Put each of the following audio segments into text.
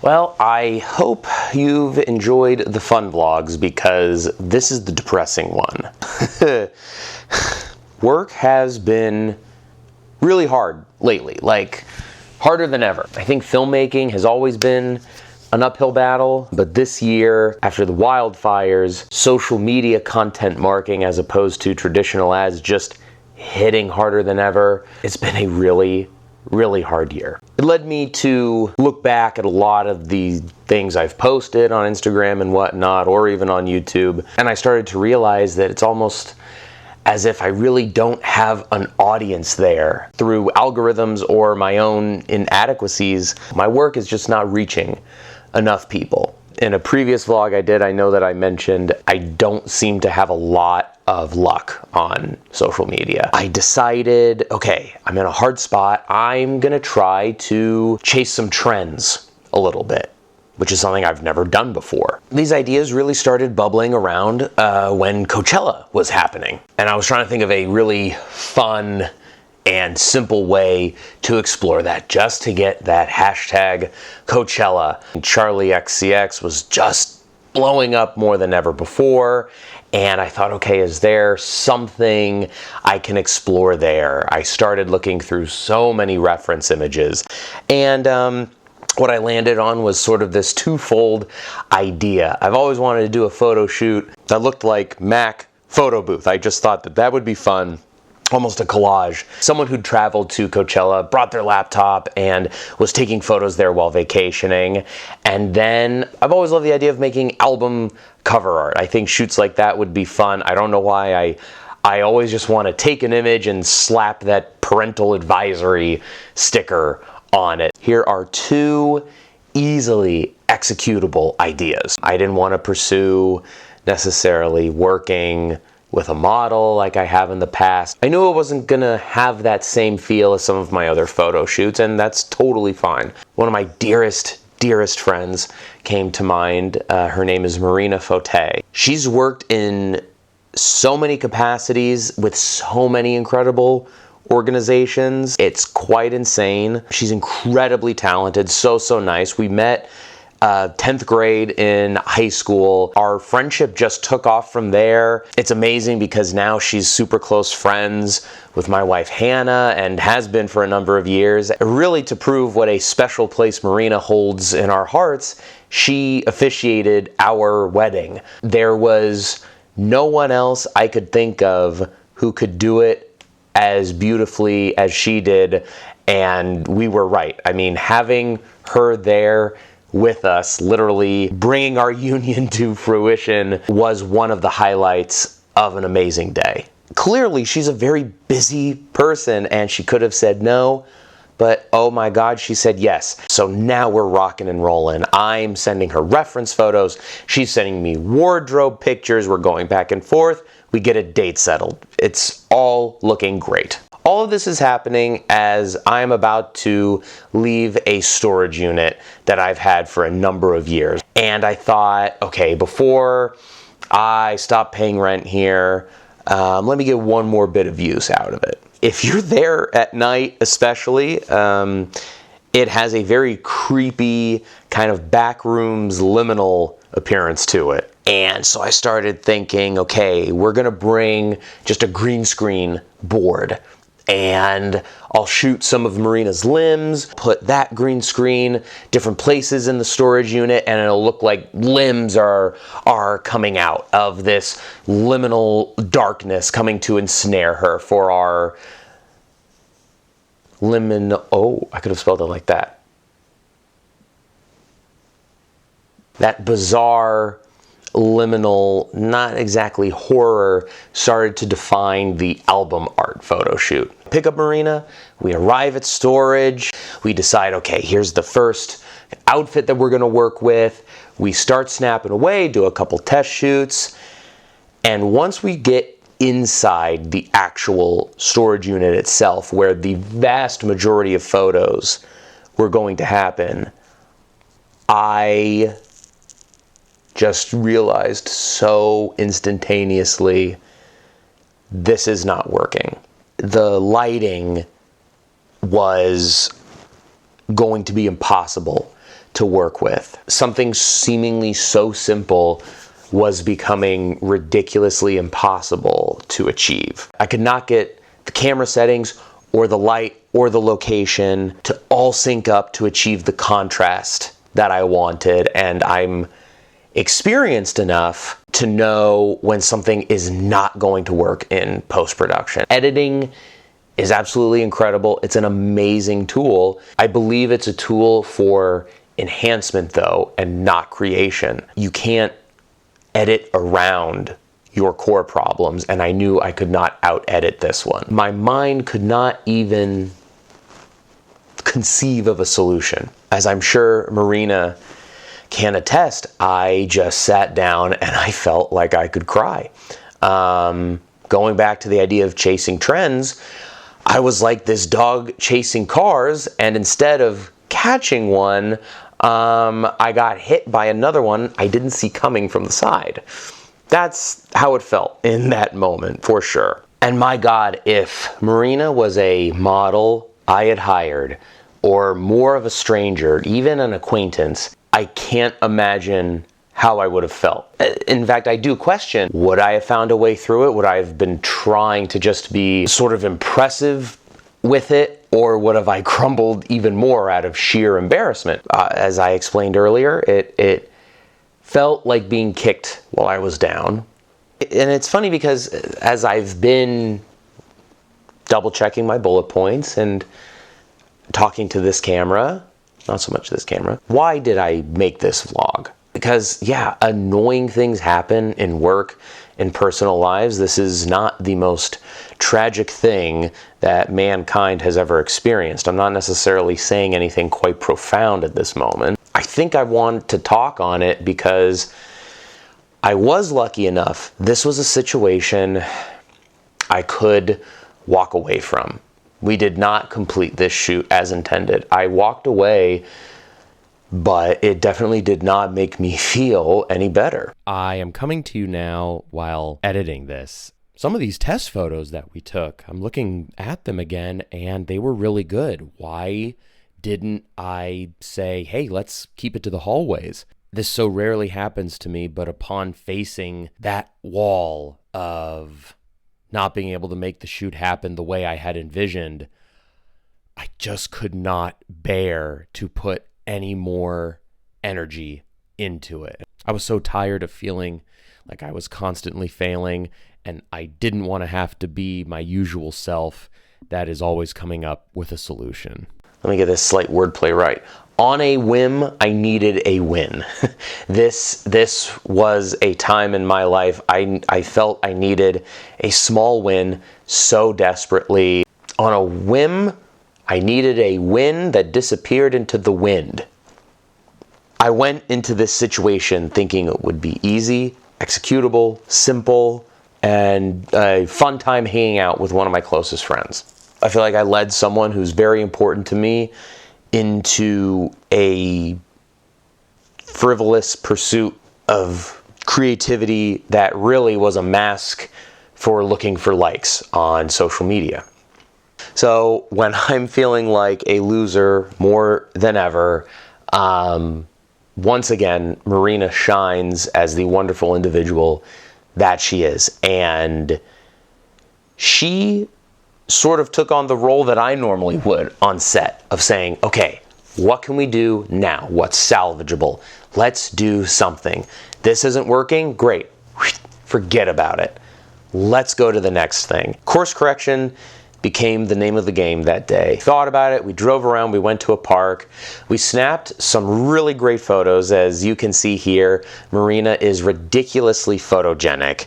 Well, I hope you've enjoyed the fun vlogs because this is the depressing one. Work has been really hard lately, like harder than ever. I think filmmaking has always been an uphill battle, but this year, after the wildfires, social media content marketing as opposed to traditional ads just hitting harder than ever, it's been a really hard year. It led me to look back at a lot of the things I've posted on Instagram and whatnot, or even on YouTube, and I started to realize that it's almost as if I really don't have an audience there. Through algorithms or my own inadequacies, my work is just not reaching enough people. In a previous vlog I did, I know that I mentioned I don't seem to have a lot of luck on social media. I decided, okay, I'm in a hard spot. I'm gonna try to chase some trends a little bit, which is something I've never done before. These ideas really started bubbling around when Coachella was happening. And I was trying to think of a really fun and simple way to explore that, just to get that hashtag Coachella. Charlie XCX was just blowing up more than ever before, and I thought, okay, is there something I can explore there? I started looking through so many reference images, and what I landed on was sort of this twofold idea. I've always wanted to do a photo shoot that looked like Mac photo booth. I just thought that that would be fun. Almost a collage. Someone who'd traveled to Coachella, brought their laptop, and was taking photos there while vacationing. And then I've always loved the idea of making album cover art. I think shoots like that would be fun. I don't know why I always just want to take an image and slap that parental advisory sticker on it. Here are two easily executable ideas. I didn't want to pursue necessarily working with a model like I have in the past. I knew it wasn't gonna have that same feel as some of my other photo shoots, and that's totally fine. One of my dearest friends came to mind. Her name is Marina Fote. She's worked in so many capacities with so many incredible organizations. It's quite insane. She's incredibly talented, so nice. We met 10th grade in high school. Our friendship just took off from there. It's amazing because now she's super close friends with my wife Hannah, and has been for a number of years. Really, to prove what a special place Marina holds in our hearts, she officiated our wedding. There was no one else I could think of who could do it as beautifully as she did, and we were right. I mean, having her there with us, literally bringing our union to fruition, was one of the highlights of an amazing day. Clearly, she's a very busy person, and she could have said no, but oh my God, she said yes. So now we're rocking and rolling. I'm sending her reference photos. She's sending me wardrobe pictures. We're going back and forth. We get a date settled. It's all looking great. All of this is happening as I'm about to leave a storage unit that I've had for a number of years. And I thought, okay, before I stop paying rent here, let me get one more bit of use out of it. If you're there at night especially, it has a very creepy kind of backrooms liminal appearance to it. And so I started thinking, okay, we're gonna bring just a green screen board, and I'll shoot some of Marina's limbs, put that green screen different places in the storage unit, and it'll look like limbs are coming out of this liminal darkness, coming to ensnare her for our I could have spelled it like that. That bizarre liminal, not exactly horror, started to define the album art photo shoot. Pick up Marina, we arrive at storage, we decide, okay, here's the first outfit that we're gonna work with. We start snapping away, do a couple test shoots, and once we get inside the actual storage unit itself, where the vast majority of photos were going to happen, I just realized so instantaneously, this is not working. The lighting was going to be impossible to work with. Something seemingly so simple was becoming ridiculously impossible to achieve. I could not get the camera settings or the light or the location to all sync up to achieve the contrast that I wanted, and I'm experienced enough to know when something is not going to work in post-production. Editing is absolutely incredible. It's an amazing tool. I believe it's a tool for enhancement though, and not creation. You can't edit around your core problems, and I knew I could not out-edit this one. My mind could not even conceive of a solution. As I'm sure Marina can attest, I just sat down and I felt like I could cry. Going back to the idea of chasing trends, I was like this dog chasing cars, and instead of catching one, I got hit by another one I didn't see coming from the side. That's how it felt in that moment, for sure. And my God, if Marina was a model I had hired, or more of a stranger, even an acquaintance, I can't imagine how I would have felt. In fact, I do question, would I have found a way through it? Would I have been trying to just be sort of impressive with it? Or would have I crumbled even more out of sheer embarrassment? As I explained earlier, it felt like being kicked while I was down. And it's funny because as I've been double checking my bullet points and talking to this camera, not so much this camera, why did I make this vlog? Because yeah, annoying things happen in work, in personal lives. This is not the most tragic thing that mankind has ever experienced. I'm not necessarily saying anything quite profound at this moment. I think I want to talk on it because I was lucky enough. This was a situation I could walk away from. We did not complete this shoot as intended. I walked away, but it definitely did not make me feel any better. I am coming to you now while editing this. Some of these test photos that we took, I'm looking at them again, and they were really good. Why didn't I say, hey, let's keep it to the hallways? This so rarely happens to me, but upon facing that wall of not being able to make the shoot happen the way I had envisioned, I just could not bear to put any more energy into it. I was so tired of feeling like I was constantly failing, and I didn't want to have to be my usual self that is always coming up with a solution. Let me get this slight wordplay right. On a whim, I needed a win. This was a time in my life I felt I needed a small win so desperately. On a whim, I needed a win that disappeared into the wind. I went into this situation thinking it would be easy, executable, simple, and a fun time hanging out with one of my closest friends. I feel like I led someone who's very important to me into a frivolous pursuit of creativity that really was a mask for looking for likes on social media. So when I'm feeling like a loser more than ever, once again, Marina shines as the wonderful individual that she is. And she sort of took on the role that I normally would on set of saying, okay, what can we do now? What's salvageable? Let's do something. This isn't working? Great. Forget about it. Let's go to the next thing. Course correction became the name of the game that day. Thought about it, we drove around, we went to a park, we snapped some really great photos. As you can see here, Marina is ridiculously photogenic.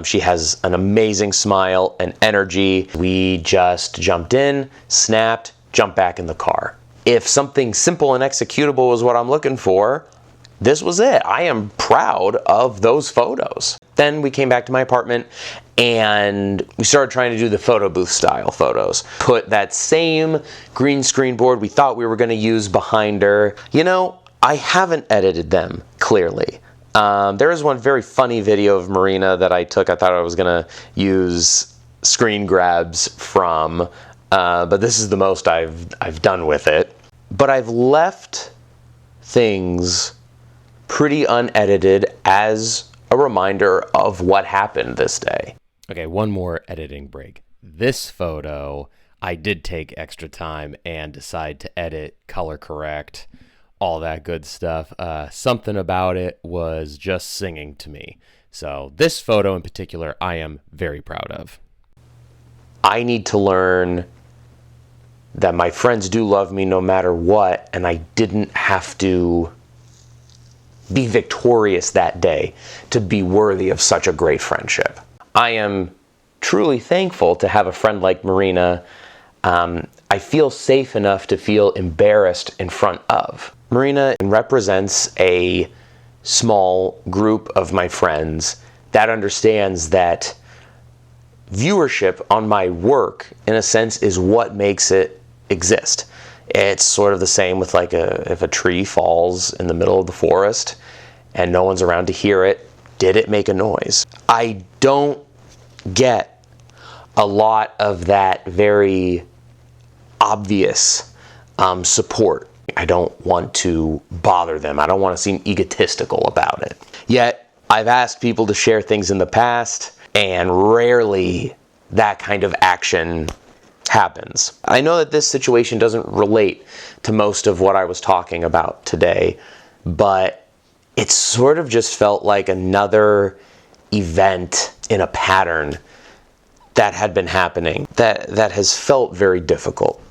She has an amazing smile and energy. We just jumped in, snapped, jumped back in the car. If something simple and executable was what I'm looking for, this was it. I am proud of those photos. Then we came back to my apartment and we started trying to do the photo booth style photos. Put that same green screen board we thought we were going to use behind her. You know, I haven't edited them clearly. There is one very funny video of Marina that I took. I thought I was going to use screen grabs from, but this is the most I've done with it. But I've left things pretty unedited as a reminder of what happened this day. Okay, one more editing break. This photo, I did take extra time and decide to edit, color correct, all that good stuff. Something about it was just singing to me. So this photo in particular, I am very proud of. I need to learn that my friends do love me no matter what, and I didn't have to be victorious that day to be worthy of such a great friendship. I am truly thankful to have a friend like Marina. I feel safe enough to feel embarrassed in front of. Marina represents a small group of my friends that understands that viewership on my work, in a sense, is what makes it exist. It's sort of the same with if a tree falls in the middle of the forest and no one's around to hear it, did it make a noise? I don't get a lot of that very obvious support. I don't want to bother them. I don't want to seem egotistical about it. Yet, I've asked people to share things in the past, and rarely that kind of action happens. I know that this situation doesn't relate to most of what I was talking about today, but it sort of just felt like another event in a pattern that had been happening that has felt very difficult.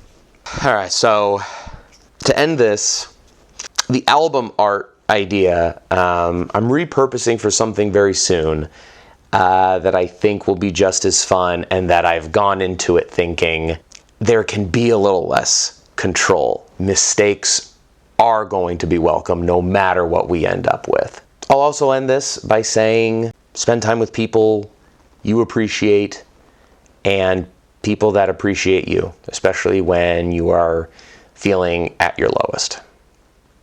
All right, so to end this, the album art idea, I'm repurposing for something very soon that I think will be just as fun, and that I've gone into it thinking there can be a little less control. Mistakes are going to be welcome no matter what we end up with. I'll also end this by saying spend time with people you appreciate and people that appreciate you, especially when you are feeling at your lowest.